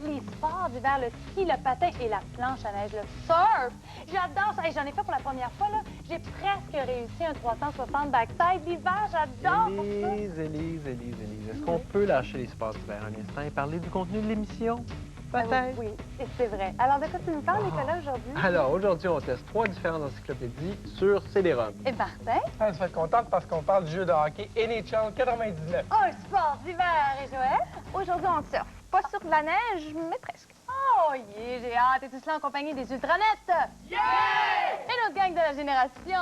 les sports d'hiver, le ski, le patin et la planche à neige, le surf. J'adore ça. Et j'en ai fait pour la première fois, là. J'ai presque réussi un 360 backside d'hiver. J'adore ça. Élise, est-ce qu'on peut lâcher les sports d'hiver un instant et parler du contenu de l'émission? Peut-être. Oui, c'est vrai. Alors, de quoi tu nous parles, Nicolas, aujourd'hui? Alors, aujourd'hui, on teste 3 différentes encyclopédies sur CD-ROM. Et Martin? Ah, je vais être contente parce qu'on parle du jeu de hockey NHL 99. Un sport d'hiver. Et Joël? Aujourd'hui, on surfe. Pas sur de la neige, mais presque. Oh, yeah, j'ai hâte. Et tout cela en compagnie des Ultranettes. Yeah! Et notre gang de la génération...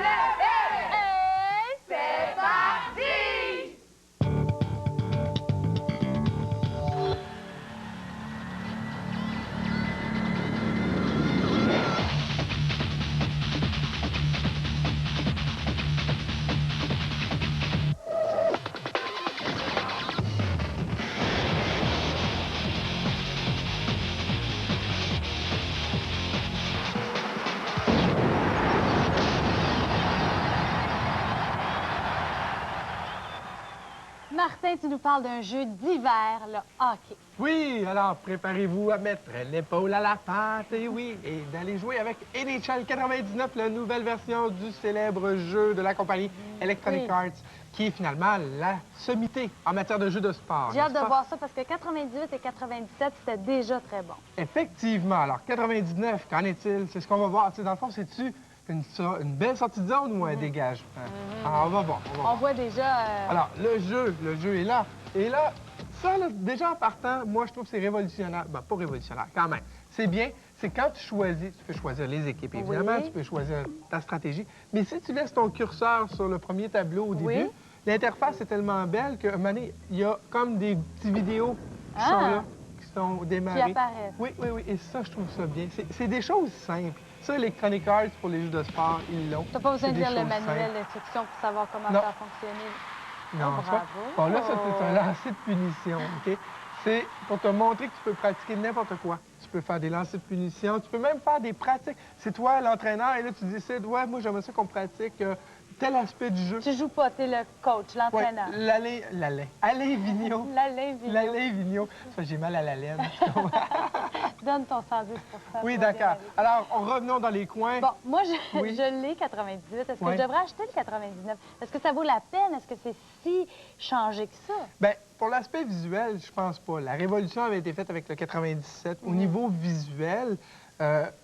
Et c'est parti! Martin, tu nous parles d'un jeu d'hiver, le hockey. Oui, alors préparez-vous à mettre l'épaule à la pâte, et oui, et d'aller jouer avec NHL 99, la nouvelle version du célèbre jeu de la compagnie Electronic Arts, qui est finalement la sommité en matière de jeux de sport. J'ai hâte de voir ça parce que 98 et 97, c'était déjà très bon. Effectivement. Alors, 99, qu'en est-il? C'est ce qu'on va voir. Tu sais, dans le fond, c'est-tu une belle sortie de zone ou un dégagement? Alors, on va voir. On voit déjà... Alors, le jeu est là. Et là, ça, là, déjà en partant, moi, je trouve que c'est révolutionnaire. Ben, pas révolutionnaire, quand même. C'est bien, c'est quand tu choisis, tu peux choisir les équipes, évidemment, Oui. tu peux choisir ta stratégie. Mais si tu laisses ton curseur sur le premier tableau au début, Oui. l'interface est tellement belle qu'à un moment donné, il y a comme des petites vidéos qui sont là, qui sont démarrées. Qui apparaissent. Oui. Et ça, je trouve ça bien. C'est des choses simples. Ça, Electronic Arts, pour les jeux de sport, ils l'ont. T'as pas besoin de C'est des lire le choses manuel simples. d'instruction pour savoir comment Non. faire fonctionner. Non, Oh, tu vois? bravo. Bon, là, ça, c'est un lancer de punition, OK? C'est pour te montrer que tu peux pratiquer n'importe quoi. Tu peux faire des lancers de punition, tu peux même faire des pratiques. C'est toi l'entraîneur, et là, tu décides, ouais, moi, j'aimerais ça qu'on pratique tel aspect du jeu. Tu joues pas, t'es le coach, l'entraîneur. Alain Vigneault. L'Alain Vigneault. L'Alain Vigneault. Ça, j'ai mal à la laine. Donne ton 110%. Oui, ça va bien d'accord. aller. Alors, revenons dans les coins. Bon, moi, je, Oui. je l'ai 98. Est-ce que Oui. je devrais acheter le 99? Est-ce que ça vaut la peine? Est-ce que c'est si changé que ça? Bien, pour l'aspect visuel, je pense pas. La révolution avait été faite avec le 97. Au niveau visuel,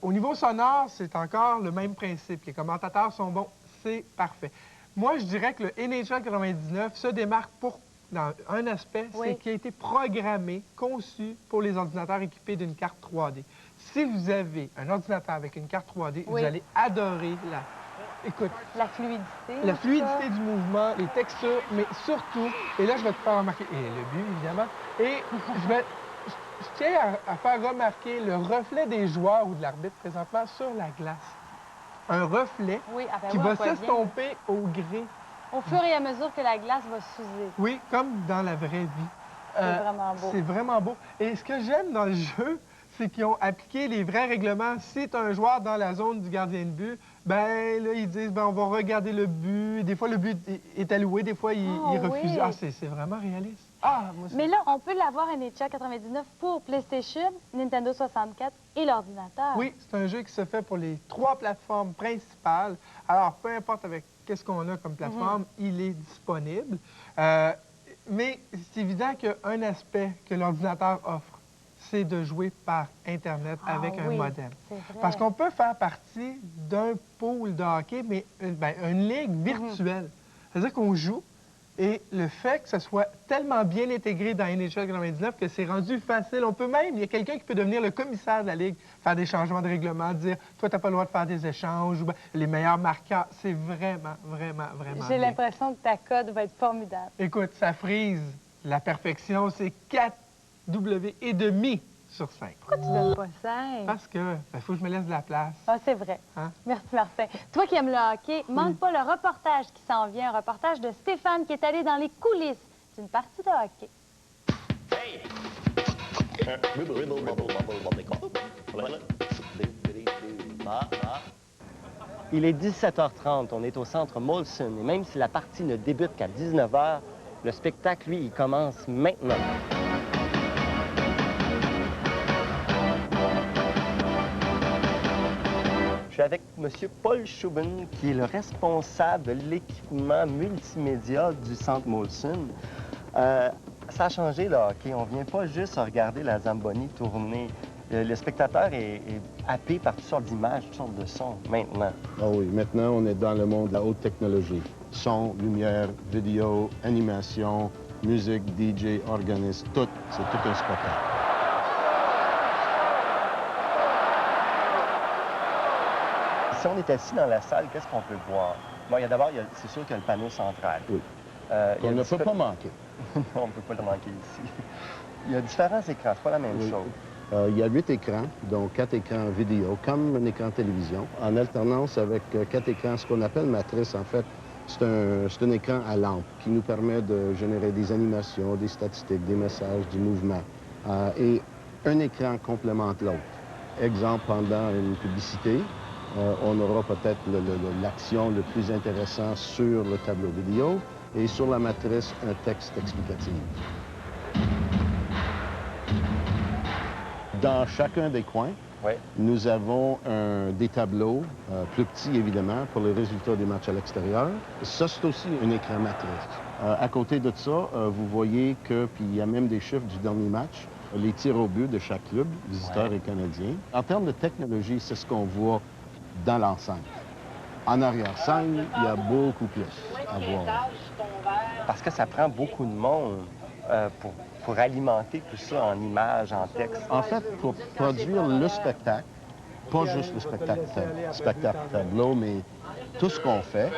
au niveau sonore, c'est encore le même principe. Les commentateurs sont bons, c'est parfait. Moi, je dirais que le NHL 99 se démarque dans un aspect, Oui. c'est qu'il a été programmé, conçu pour les ordinateurs équipés d'une carte 3D. Si vous avez un ordinateur avec une carte 3D, Oui. vous allez adorer Écoute, La fluidité. la tout fluidité ça. du mouvement, les textures, mais surtout, et là, je vais te faire remarquer, et le but, évidemment, et je tiens à faire remarquer le reflet des joueurs ou de l'arbitre présentement sur la glace. Un reflet Oui, ah ben qui oui, va on voit bien. s'estomper au gré. Au fur et à mesure que la glace va s'user. Oui, comme dans la vraie vie. C'est vraiment beau. C'est vraiment beau. Et ce que j'aime dans le jeu, c'est qu'ils ont appliqué les vrais règlements. Si tu as un joueur dans la zone du gardien de but, ben là, ils disent, ben on va regarder le but. Des fois, le but est alloué, des fois, il refuse. oui. Ah, c'est vraiment réaliste. Ah, moi, Mais là, on peut l'avoir NHL 99 pour PlayStation, Nintendo 64 et l'ordinateur. Oui, c'est un jeu qui se fait pour les 3 plateformes principales. Alors, peu importe avec qu'est-ce qu'on a comme plateforme, il est disponible. Mais c'est évident qu'un aspect que l'ordinateur offre, c'est de jouer par Internet avec un oui, modem. c'est vrai. Parce qu'on peut faire partie d'un pool de hockey, mais une ligue virtuelle. C'est-à-dire qu'on joue, et le fait que ce soit tellement bien intégré dans NHL 99 que c'est rendu facile. On peut même, il y a quelqu'un qui peut devenir le commissaire de la ligue, faire des changements de règlement, dire, toi, tu n'as pas le droit de faire des échanges, ou les meilleurs marqueurs. C'est vraiment J'ai bien. l'impression que ta cote va être formidable. Écoute, ça frise la perfection. C'est 4 W et demi sur 5. Pourquoi tu donnes pas 5? Parce que faut que je me laisse de la place. Ah, c'est vrai. Hein? Merci, Martin. Toi qui aimes le hockey, manque pas le reportage qui s'en vient, un reportage de Stéphane qui est allé dans les coulisses d'une partie de hockey. Il est 17h30, on est au centre Molson, et même si la partie ne débute qu'à 19h, le spectacle, lui, il commence maintenant. avec M. Paul Schuben, qui est le responsable de l'équipement multimédia du Centre Molson. Ça a changé le hockey. On ne vient pas juste regarder la Zamboni tourner. Le spectateur est happé par toutes sortes d'images, toutes sortes de sons maintenant. Ah oui, maintenant, on est dans le monde de la haute technologie. Son, lumière, vidéo, animation, musique, DJ, organiste, tout. C'est tout un spectacle. Si on est assis dans la salle, qu'est-ce qu'on peut voir? Bon, d'abord, c'est sûr qu'il y a le panneau central. Oui. On ne peut pas manquer. Non, on ne peut pas le manquer ici. Il y a différents écrans, c'est pas la même chose. Il y a 8 écrans, dont 4 écrans vidéo, comme un écran télévision, en alternance avec 4 écrans, ce qu'on appelle matrice, en fait. C'est un écran à lampe qui nous permet de générer des animations, des statistiques, des messages, du mouvement. Et un écran complémente l'autre. Exemple, pendant une publicité, on aura peut-être l'action le plus intéressant sur le tableau vidéo et sur la matrice, un texte explicatif. Dans chacun des coins, nous avons des tableaux, plus petits évidemment, pour les résultats des matchs à l'extérieur. Ça, c'est aussi un écran matrice. À côté de ça, vous voyez que, puis il y a même des chiffres du dernier match, les tirs au but de chaque club, visiteurs et canadiens. En termes de technologie, c'est ce qu'on voit dans l'enceinte. En arrière-scène, il y a beaucoup plus à voir. Parce que ça prend beaucoup de monde pour alimenter tout ça en images, en texte. En fait, pour produire le spectacle, pas juste le spectacle tableau, mais tout ce qu'on fait,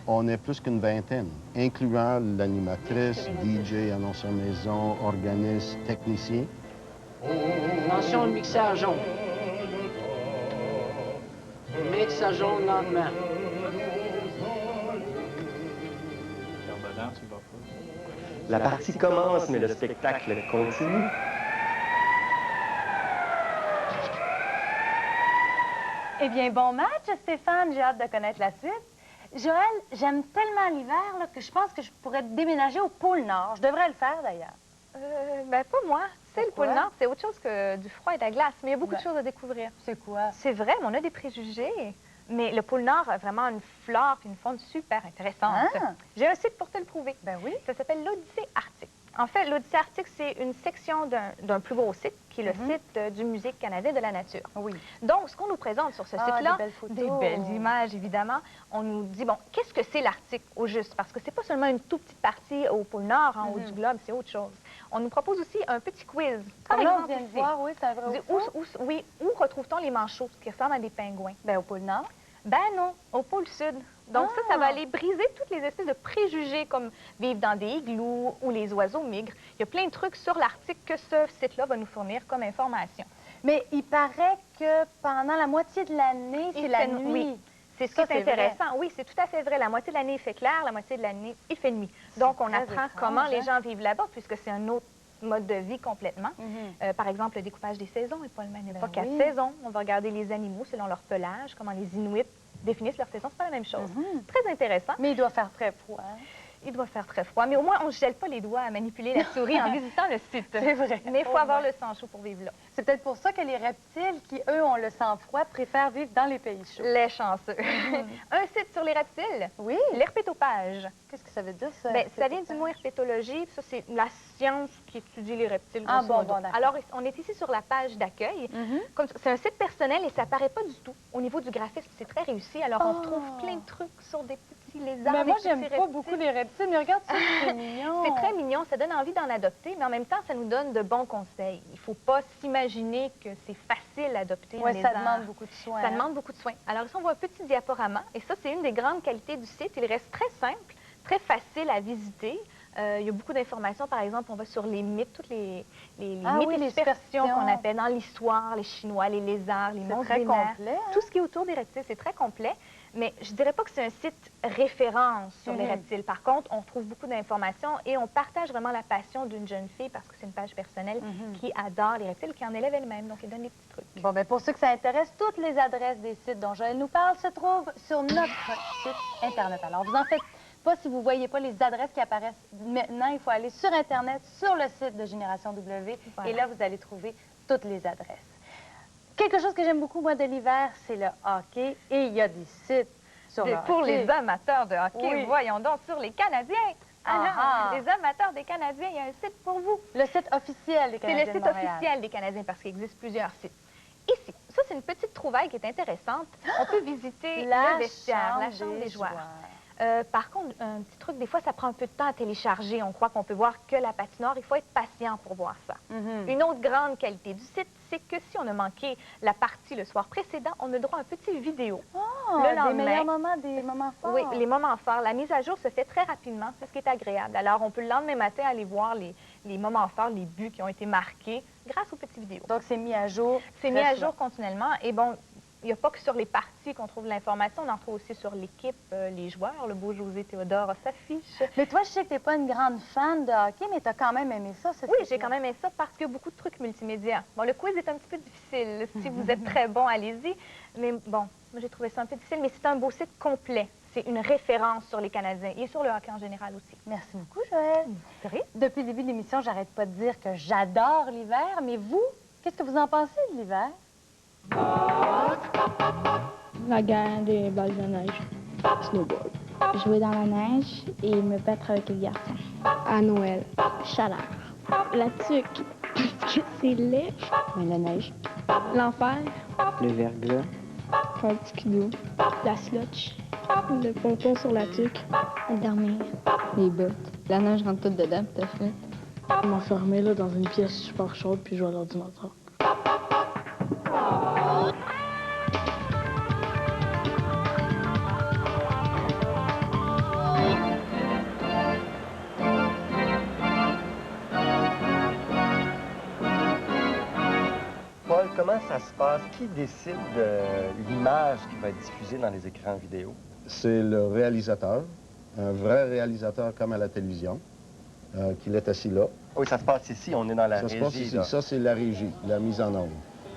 on est plus qu'une vingtaine, incluant l'animatrice, DJ, annonceur maison, organiste, technicien. Attention, le mixage jaune. Mixage jaune lentement. La partie commence, mais le spectacle continue. Eh bien, bon match, Stéphane. J'ai hâte de connaître la suite. Joël, j'aime tellement l'hiver là, que je pense que je pourrais déménager au pôle Nord. Je devrais le faire, d'ailleurs. Ben, pas moi. Tu sais, le Pourquoi? pôle Nord, c'est autre chose que du froid et de la glace. Mais il y a beaucoup de choses à découvrir. C'est quoi? C'est vrai, mais on a des préjugés. Mais le pôle Nord a vraiment une flore et une faune super intéressante. Ah! J'ai un site pour te le prouver. Ben oui. Ça s'appelle l'Odyssée Arctique. En fait, l'Odyssée Arctique, c'est une section d'un plus gros site, qui est le site du Musée canadien de la nature. Oui. Donc, ce qu'on nous présente sur ce site-là, des belles photos. des belles images, évidemment, on nous dit, bon, qu'est-ce que c'est l'Arctique au juste? Parce que c'est pas seulement une toute petite partie au pôle Nord, en haut du globe, c'est autre chose. On nous propose aussi un petit quiz. Par Comme là, on exemple, vient de ici. voir, oui, c'est un vrai ou faux? Oui, où retrouve-t-on les manchots, qui ressemblent à des pingouins? Ben, au pôle Nord. Ben non, au pôle sud. Donc ça va aller briser toutes les espèces de préjugés comme vivre dans des igloos ou les oiseaux migrent. Il y a plein de trucs sur l'Arctique que ce site-là va nous fournir comme information. Mais il paraît que pendant la moitié de l'année, c'est la nuit. Oui. C'est ce Ça, qui est c'est intéressant. Oui, c'est tout à fait vrai. La moitié de l'année, il fait clair, la moitié de l'année, il fait nuit. Donc, on très apprend étrange, comment les hein? gens vivent là-bas, puisque c'est un autre mode de vie complètement. Par exemple, le découpage des saisons n'est pas le même. Il n'y a pas 4 oui. saisons. On va regarder les animaux selon leur pelage, comment les Inuits définissent leur saison. C'est pas la même chose. Très intéressant. Mais il doit faire très froid. hein? Il doit faire très froid. Mais au moins, on ne gèle pas les doigts à manipuler la souris en visitant le site. C'est vrai. Mais il faut Au avoir moins. le sang chaud pour vivre là. C'est peut-être pour ça que les reptiles, qui, eux, ont le sang froid, préfèrent vivre dans les pays chauds. Les chanceux. Un site sur les reptiles. Oui. L'herpétopage. Qu'est-ce que ça veut dire, ça? Ben, ça vient du mot herpétologie. Ça, c'est la science qui étudie les reptiles. Ah, grosso modo. bon, d'accord. Alors, on est ici sur la page d'accueil. C'est un site personnel et ça paraît pas du tout. Au niveau du graphisme, c'est très réussi. Alors, on retrouve plein de trucs sur des petits lézards. Mais des moi, petits j'aime pas reptiles. beaucoup les reptiles, mais regarde ça, c'est mignon. C'est très mignon, ça donne envie d'en adopter, mais en même temps, ça nous donne de bons conseils. Il ne faut pas s'imaginer que c'est facile d'adopter un Oui, ça lézard. demande beaucoup de soins. Ça demande beaucoup de soins. Alors ici, on voit un petit diaporama, et ça, c'est une des grandes qualités du site. Il reste très simple, très facile à visiter. Il y a beaucoup d'informations. Par exemple, on va sur les mythes, toutes les Ah mythes oui, et les superstitions qu'on superstitions. appelle dans l'histoire, les Chinois, les lézards, les C'est monstres très des mers. complet, hein? Tout ce qui est autour des reptiles, c'est très complet. Mais je dirais pas que c'est un site référence sur les reptiles. Par contre, on trouve beaucoup d'informations et on partage vraiment la passion d'une jeune fille, parce que c'est une page personnelle, qui adore les reptiles, qui en élève elle-même. Donc, elle donne des petits trucs. Bon, bien, pour ceux que ça intéresse, toutes les adresses des sites dont Joël nous parle se trouvent sur notre site Internet. Alors, vous en faites pas si vous ne voyez pas les adresses qui apparaissent maintenant. Il faut aller sur Internet, sur le site de Génération W, Voilà. et là, vous allez trouver toutes les adresses. Quelque chose que j'aime beaucoup, moi, de l'hiver, c'est le hockey. Et il y a des sites sur le Pour hockey. les amateurs de hockey, Oui. voyons donc, sur les Canadiens. Alors, Ah. les amateurs des Canadiens, il y a un site pour vous. Le site officiel des C'est Canadiens le de site Montréal. officiel des Canadiens parce qu'il existe plusieurs sites. Ici, ça, c'est une petite trouvaille qui est intéressante. On peut visiter le vestiaire, la chambre des joueurs. Par contre, un petit truc, des fois, ça prend un peu de temps à télécharger. On croit qu'on peut voir que la patinoire. Il faut être patient pour voir ça. Une autre grande qualité du site, c'est que si on a manqué la partie le soir précédent, on a droit à une petite vidéo. Oh, Le des lendemain. meilleurs moments, des moments forts. Oui, les moments forts. La mise à jour se fait très rapidement, c'est ce qui est agréable. Alors, on peut le lendemain matin aller voir les moments forts, les buts qui ont été marqués grâce aux petites vidéos. Donc, c'est mis à jour. C'est mis à jour continuellement. Et bon, il n'y a pas que sur les parties qu'on trouve l'information, on en trouve aussi sur l'équipe, les joueurs. Le beau José Théodore s'affiche. Mais toi, je sais que tu n'es pas une grande fan de hockey, mais tu as quand même aimé ça, Oui, j'ai quand même aimé ça parce qu'il y a beaucoup de trucs multimédia. Bon, le quiz est un petit peu difficile. Si vous êtes très bon, allez-y. Mais bon, moi, j'ai trouvé ça un peu difficile, mais c'est un beau site complet. C'est une référence sur les Canadiens et sur le hockey en général aussi. Merci beaucoup, Joël. C'est vrai? Depuis le début de l'émission, j'arrête pas de dire que j'adore l'hiver, mais vous, qu'est-ce que vous en pensez de l'hiver? La guerre des balles de neige. Snowboard. Jouer dans la neige et me battre avec les garçons. À Noël. Chaleur. La tuque. Parce que c'est laid. Mais la neige. L'enfer. Le verglas. Un petit kidou. La slotch. Le pompon sur la tuque. Dormir. Les bottes. La neige rentre toute dedans, puis t'as fait. M'enfermer là dans une pièce super chaude puis jouer à l'ordinateur. Paul, comment ça se passe? Qui décide de l'image qui va être diffusée dans les écrans vidéo? C'est le réalisateur, un vrai réalisateur comme à la télévision, qu'il est assis là. Oui, ça se passe ici, on est dans la Ça se passe régie. ici. Là. Ça, c'est la régie, la mise en onde.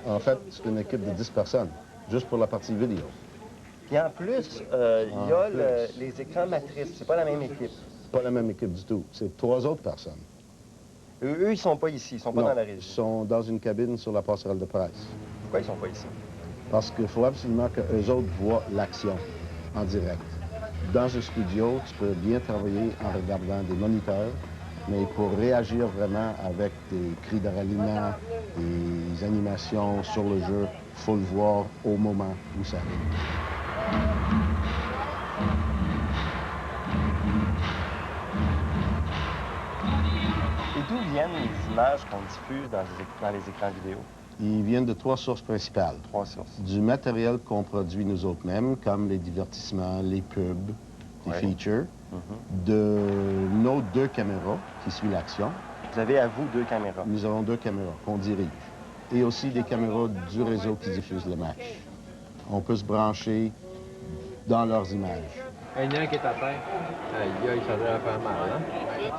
En fait, c'est une équipe de 10 personnes, juste pour la partie vidéo. Puis en plus, il y a les écrans matrices. C'est pas la même équipe. Pas la même équipe du tout. C'est 3 autres personnes. Eux, ils sont pas ici, ils sont pas Non, dans la ils régie. sont dans une cabine sur la passerelle de presse. Pourquoi ils sont pas ici? Parce qu'il faut absolument qu'eux autres voient l'action en direct. Dans un studio, tu peux bien travailler en regardant des moniteurs, mais pour réagir vraiment avec des cris de ralliement, des animations sur le jeu, il faut le voir au moment où ça arrive. Et d'où viennent les images qu'on diffuse dans les écrans vidéo? Ils viennent de 3 sources principales. 3 sources. Du matériel qu'on produit nous autres mêmes, comme les divertissements, les pubs, les Ouais. features, de nos 2 caméras qui suivent l'action. Vous avez à vous 2 caméras. Nous avons 2 caméras qu'on dirige. Et aussi des caméras du réseau qui diffusent le match. On peut se brancher dans leurs images. Un lien qui est à terre. Aïe, ça doit faire mal, hein?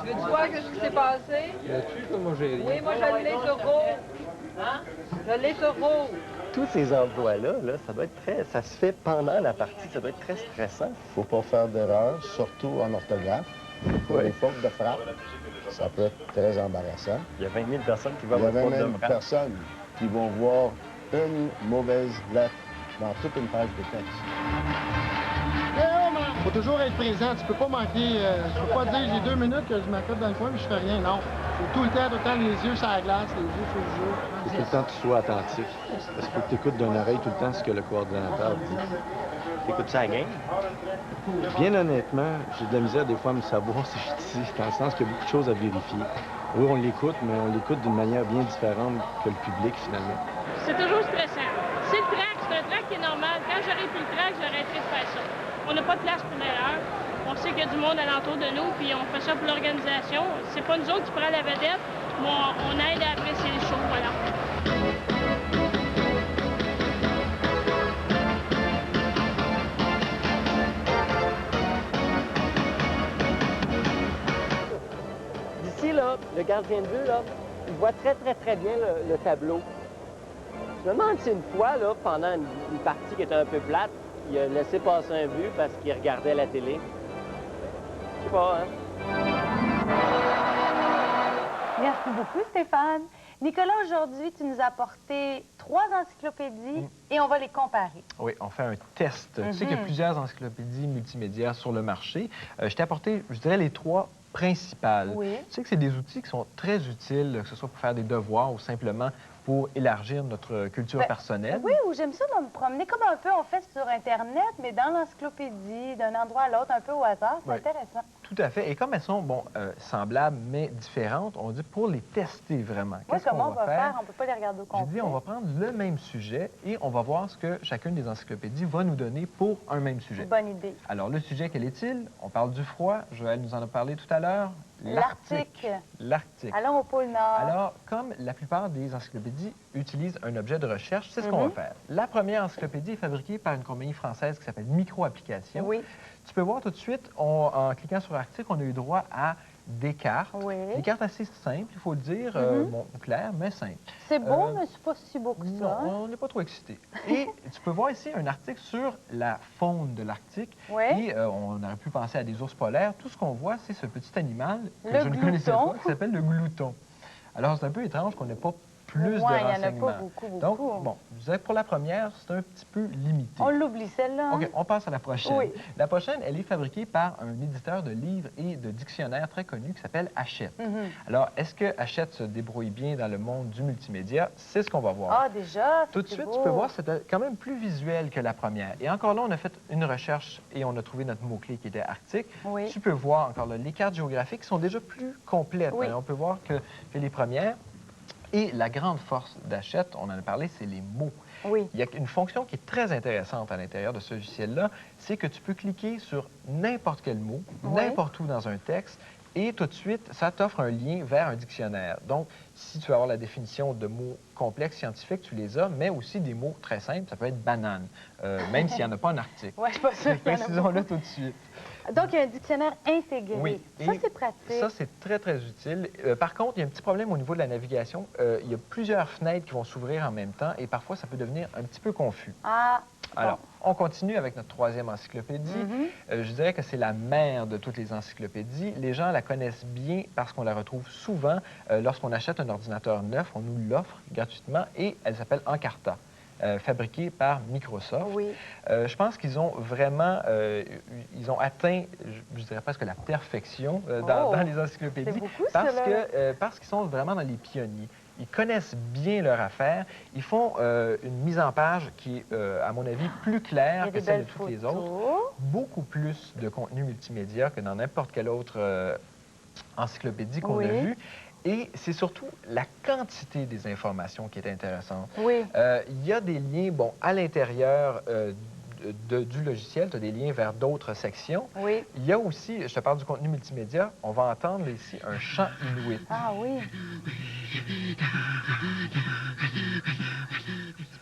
Tu veux voir ce qui s'est passé? Là-dessus, comment j'ai rien? Oui, moi je l'ai sur rouge. Je l'ai sur rouge. Tous ces emplois-là, ça doit être très... Ça se fait pendant la partie, ça doit être très stressant. Faut pas faire d'erreur, surtout en orthographe. Pour les fautes de frappe, ça peut être très embarrassant. Il y a 20 000 personnes qui vont Il y a avoir une faute de même frappe. personnes qui vont voir une mauvaise lettre dans toute une page de texte. Il faut toujours être présent. Tu peux pas manquer. Tu peux pas dire j'ai 2 minutes que je m'accroche dans le coin mais je fais rien. Non. Faut tout le temps les yeux sur la glace, les yeux sur le jeu. Il faut tout le temps que tu sois attentif. Parce qu'il faut que tu écoutes d'une oreille tout le temps ce que le coordonnateur dit. T'écoutes ça à la game? Bien honnêtement, j'ai de la misère des fois à me savoir si je dis, dans le sens qu'il y a beaucoup de choses à vérifier. Oui, on l'écoute, mais on l'écoute d'une manière bien différente que le public, finalement. C'est toujours stressant. C'est le track, c'est un track qui est normal. Quand j'aurais plus le track, j'arrêterais de faire ça. On n'a pas de place pour l'erreur. On sait qu'il y a du monde alentour de nous, puis on fait ça pour l'organisation. C'est pas nous autres qui prenons la vedette, mais on aide à apprécier les shows, voilà. D'ici, là, le gardien de but, là, il voit très bien le tableau. Je me demande si une fois, là, pendant une partie qui était un peu plate, il a laissé passer un but parce qu'il regardait la télé. Je sais pas, hein? Merci beaucoup, Stéphane. Nicolas, aujourd'hui, tu nous as apporté 3 encyclopédies et on va les comparer. Oui, on fait un test. Tu sais qu'il y a plusieurs encyclopédies multimédia sur le marché. Je t'ai apporté, je dirais, les 3 principales. Oui. Tu sais que c'est des outils qui sont très utiles, que ce soit pour faire des devoirs ou simplement pour élargir notre culture personnelle. Oui, ou j'aime ça de me promener comme un peu on fait sur Internet, mais dans l'encyclopédie, d'un endroit à l'autre, un peu au hasard. C'est intéressant. Tout à fait. Et comme elles sont, bon, semblables, mais différentes, on dit pour les tester vraiment. Oui, comment on va faire? On ne peut pas les regarder au complet. J'ai dit, on va prendre le même sujet et on va voir ce que chacune des encyclopédies va nous donner pour un même sujet. Bonne idée. Alors, le sujet, quel est-il? On parle du froid. Joël nous en a parlé tout à l'heure. L'Arctique. L'Arctique. Allons au pôle Nord. Alors, comme la plupart des encyclopédies utilisent un objet de recherche, c'est ce qu'on va faire. La première encyclopédie est fabriquée par une compagnie française qui s'appelle Micro-Applications. Oui. Tu peux voir tout de suite, en cliquant sur Arctique, on a eu droit à des cartes. Oui. Des cartes assez simples, il faut le dire, bon, claires, mais simples. C'est beau, mais c'est pas si beau que ça. Non, on n'est pas trop excités. Et tu peux voir ici un article sur la faune de l'Arctique. Oui. Et on aurait pu penser à des ours polaires. Tout ce qu'on voit, c'est ce petit animal que je ne glouton. connaissais pas, qui s'appelle le glouton. Alors, c'est un peu étrange qu'on n'ait pas plus de renseignements. Il n'y en a pas beaucoup. Donc, bon, je dirais que pour la première, c'est un petit peu limité. On l'oublie, celle-là. OK, on passe à la prochaine. Oui. La prochaine, elle est fabriquée par un éditeur de livres et de dictionnaires très connu qui s'appelle Hachette. Alors, est-ce que Hachette se débrouille bien dans le monde du multimédia? C'est ce qu'on va voir. Ah, déjà, tout de suite, tu peux voir, c'est quand même plus visuel que la première. Et encore là, on a fait une recherche et on a trouvé notre mot-clé qui était Arctique. Oui. Tu peux voir encore là, les cartes géographiques sont déjà plus complètes. Oui. On peut voir que les premières. Et la grande force d'Hachette, on en a parlé, c'est les mots. Oui. Il y a une fonction qui est très intéressante à l'intérieur de ce logiciel-là, c'est que tu peux cliquer sur n'importe quel mot, n'importe où dans un texte, et tout de suite, ça t'offre un lien vers un dictionnaire. Donc, si tu veux avoir la définition de mots complexes, scientifiques, tu les as, mais aussi des mots très simples, ça peut être banane, même s'il n'y en a pas en Arctique. Oui, je suis pas sûre qu'il y en a. Précisons-le tout de suite. Donc, il y a un dictionnaire intégré. Oui. Ça, c'est pratique. Ça, c'est très, très utile. Par contre, il y a un petit problème au niveau de la navigation. Il y a plusieurs fenêtres qui vont s'ouvrir en même temps et parfois, ça peut devenir un petit peu confus. Ah, alors, on continue avec notre troisième encyclopédie. Je dirais que c'est la mère de toutes les encyclopédies. Les gens la connaissent bien parce qu'on la retrouve souvent. Lorsqu'on achète un ordinateur neuf, on nous l'offre gratuitement et elle s'appelle Encarta. Fabriquée par Microsoft. Oui. Je pense qu'ils ont vraiment ils ont atteint, je dirais presque la perfection dans les encyclopédies. C'est beaucoup, parce qu'ils sont vraiment dans les pionniers. Ils connaissent bien leur affaire. Ils font une mise en page qui est, à mon avis, plus claire que celle de toutes les autres. Beaucoup plus de contenu multimédia que dans n'importe quelle autre encyclopédie qu'on a vue. Et c'est surtout la quantité des informations qui est intéressante. Oui. Il y a des liens, bon, à l'intérieur du logiciel, tu as des liens vers d'autres sections. Oui. Il y a aussi, je te parle du contenu multimédia, on va entendre ici un chant inuit. Ah oui.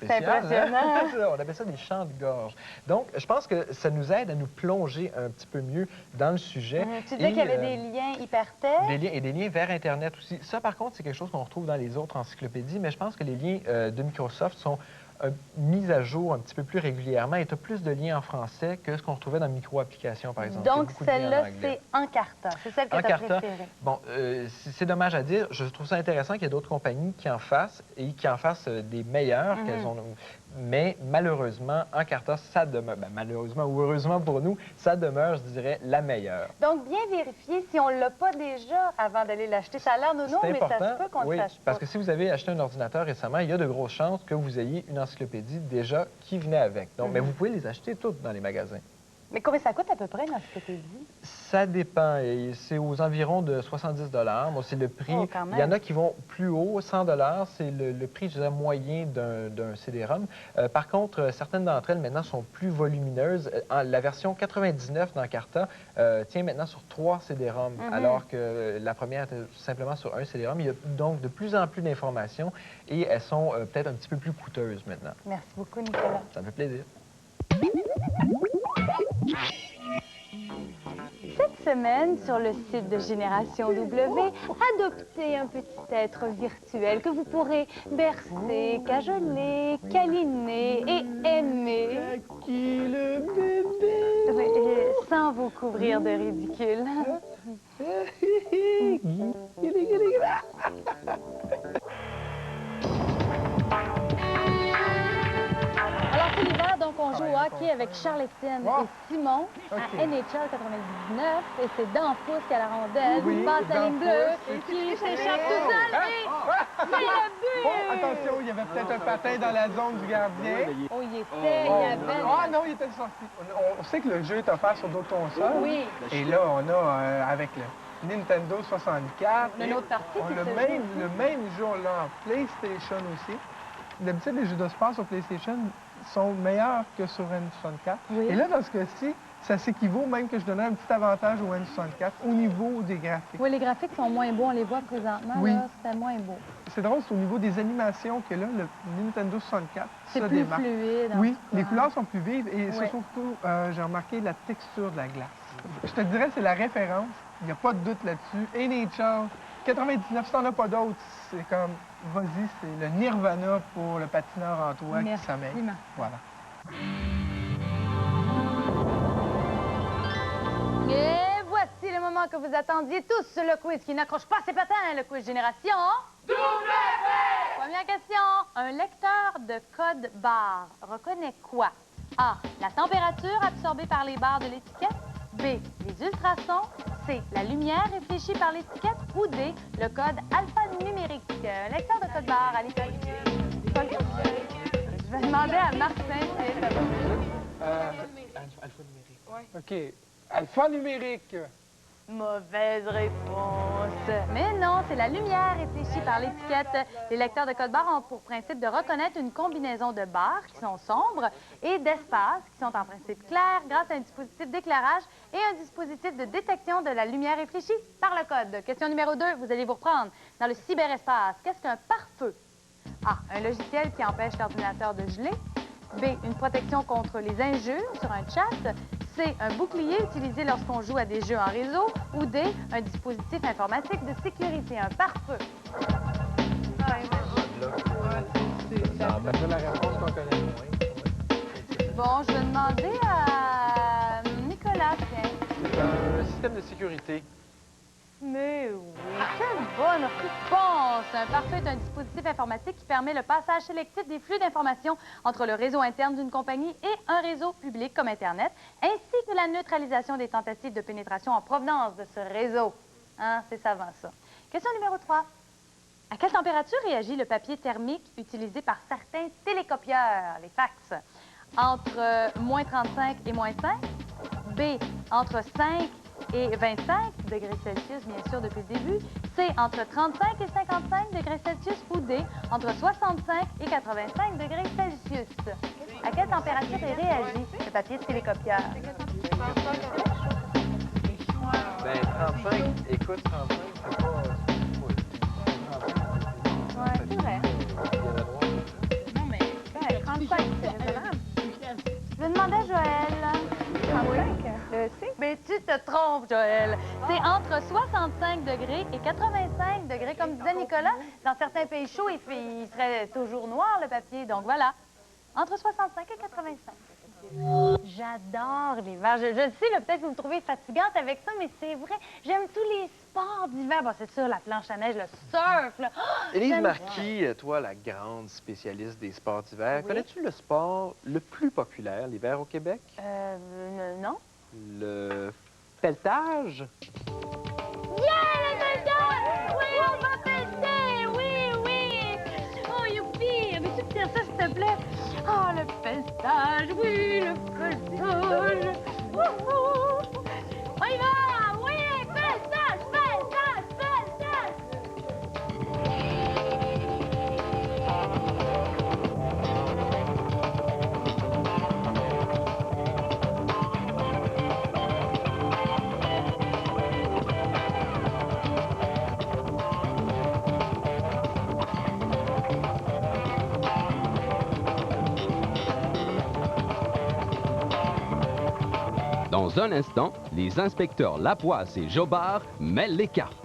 C'est impressionnant. Hein? On appelle ça des chants de gorge. Donc, je pense que ça nous aide à nous plonger un petit peu mieux dans le sujet. Tu disais qu'il y avait des liens hypertextes. Des liens, et des liens vers Internet aussi. Ça, par contre, c'est quelque chose qu'on retrouve dans les autres encyclopédies, mais je pense que les liens de Microsoft sont mis à jour un petit peu plus régulièrement et tu as plus de liens en français que ce qu'on retrouvait dans Micro-Applications, par exemple. Donc, celle-là, c'est Encarta. C'est celle que tu as préférée. Bon, c'est dommage à dire. Je trouve ça intéressant qu'il y ait d'autres compagnies qui en fassent et qui en fassent des meilleures qu'elles ont. Mais malheureusement, Encarta, ça demeure, malheureusement ou heureusement pour nous, ça demeure, je dirais, la meilleure. Donc, bien vérifier si on ne l'a pas déjà avant d'aller l'acheter. Ça a l'air nono, mais ça se peut qu'on ne sache pas. Parce que si vous avez acheté un ordinateur récemment, il y a de grosses chances que vous ayez une encyclopédie déjà qui venait avec. Donc, mais vous pouvez les acheter toutes dans les magasins. Mais combien ça coûte à peu près une encyclopédie? Ça dépend. C'est aux environs de 70 $. Bon, c'est le prix. Oh, quand même. Il y en a qui vont plus haut, 100 $. C'est le prix, je dirais, moyen d'un CD-ROM. Par contre, certaines d'entre elles, maintenant, sont plus volumineuses. La version 99 d'Encarta tient maintenant sur 3 CD-ROM, alors que la première était simplement sur un CD-ROM. Il y a donc de plus en plus d'informations et elles sont peut-être un petit peu plus coûteuses maintenant. Merci beaucoup, Nicolas. Ça me fait plaisir. Cette semaine, sur le site de Génération W, adoptez un petit être virtuel que vous pourrez bercer, cajoler, câliner et aimer. Qui le bébé? Sans vous couvrir de ridicule. hockey avec Charles-Étienne Wow. et Simon OK. à NHL 99. Et c'est d'Enfousse à la rondelle, Oui, qui passe la ligne bleue, d'Enfousse. qui s'échappe tout seul et c'est le but! Oh, attention, il y avait peut-être un patin dans la zone du gardien. Oh, il était, il y avait... Ah non, il était sorti. On sait que le jeu est offert sur d'autres consoles. Oui. Et là, on a, avec le Nintendo 64, Une autre partie on qui a se le même jeu, on l'a en PlayStation aussi. D'habitude, les jeux de sport sur PlayStation sont meilleurs que sur N64. Oui. Et là, dans ce cas-ci, ça s'équivaut, même que je donnais un petit avantage au N64 au niveau des graphiques. Oui, les graphiques sont moins beaux, on les voit présentement, Oui. là, c'était moins beau. C'est drôle, c'est au niveau des animations que là, le Nintendo 64 C'est se plus démarque. fluide. en Oui, tout cas. les couleurs sont plus vives et Oui. surtout, j'ai remarqué la texture de la glace. Je te dirais, c'est la référence. Il n'y a pas de doute là-dessus. NHL 99, si t'en as pas d'autres, c'est comme, vas-y, c'est le nirvana pour le patineur en toi Merci, qui sommeille. Marc. Voilà. Et voici le moment que vous attendiez tous, le quiz qui n'accroche pas ses patins, le quiz Génération W! Première question. Un lecteur de code barre reconnaît quoi? A. La température absorbée par les barres de l'étiquette. B. Les ultrasons. C. La lumière réfléchie par l'étiquette. Ou D. Le code alphanumérique. Un lecteur de code barre à l'école. Je vais demander à Martin si ça va. OK. Alphanumérique. Mauvaise réponse. Mais non, c'est la lumière réfléchie par l'étiquette. Les lecteurs de code barre ont pour principe de reconnaître une combinaison de barres qui sont sombres et d'espaces qui sont en principe clairs grâce à un dispositif d'éclairage et un dispositif de détection de la lumière réfléchie par le code. Question numéro 2, vous allez vous reprendre. Dans le cyberespace, qu'est-ce qu'un pare-feu? A. Un logiciel qui empêche l'ordinateur de geler. B. Une protection contre les injures sur un chat. C. Un bouclier utilisé lorsqu'on joue à des jeux en réseau. Ou D. Un dispositif informatique de sécurité, un pare-feu. C'est la réponse qu'on connaît moins. Bon, je vais demander à Nicolas, tiens. Un système de sécurité. Mais oui, quelle bonne réponse! Un pare-feu est un dispositif informatique qui permet le passage sélectif des flux d'informations entre le réseau interne d'une compagnie et un réseau public comme Internet, ainsi que la neutralisation des tentatives de pénétration en provenance de ce réseau. Hein, c'est savant, ça. Question numéro 3. À quelle température réagit le papier thermique utilisé par certains télécopieurs, les fax? Entre moins 35 et moins 5? B. Entre 5 et 25 degrés Celsius, bien sûr, depuis le début. C, entre 35 et 55 degrés Celsius. Ou D, entre 65 et 85 degrés Celsius. À quelle température il réagit, le papier de télécopieur? Ben, 35, écoute, 35, c'est pas... Oui, c'est vrai. Non, mais 35, c'est raisonnable. Je vais demander à Joël. 35, le C. Mais tu te trompes, Joël. C'est entre 65 degrés et 85 degrés. Comme disait Nicolas, dans certains pays chauds, il serait toujours noir, le papier. Donc voilà, entre 65 et 85. J'adore l'hiver. Je le sais, là, peut-être que vous me trouvez fatigante avec ça, mais c'est vrai. J'aime tous les sports d'hiver. Bon, c'est sûr, la planche à neige, le surf. Là. Oh, Élise j'aime- Marquis, toi, la grande spécialiste des sports d'hiver, Oui. connais-tu le sport le plus populaire l'hiver au Québec? Non. Le pelletage? Yeah, le pelletage! Oui, on va pelleter! Oui, oui! Oh, youpi! Veux-tu me dire ça, s'il te plaît? Oh, le pelletage! Oui, le pelletage! Wouhou! On y va! Oui, pelletage! Pelletage! Pelletage! Dans un instant, les inspecteurs Lapoisse et Jobard mêlent les cartes.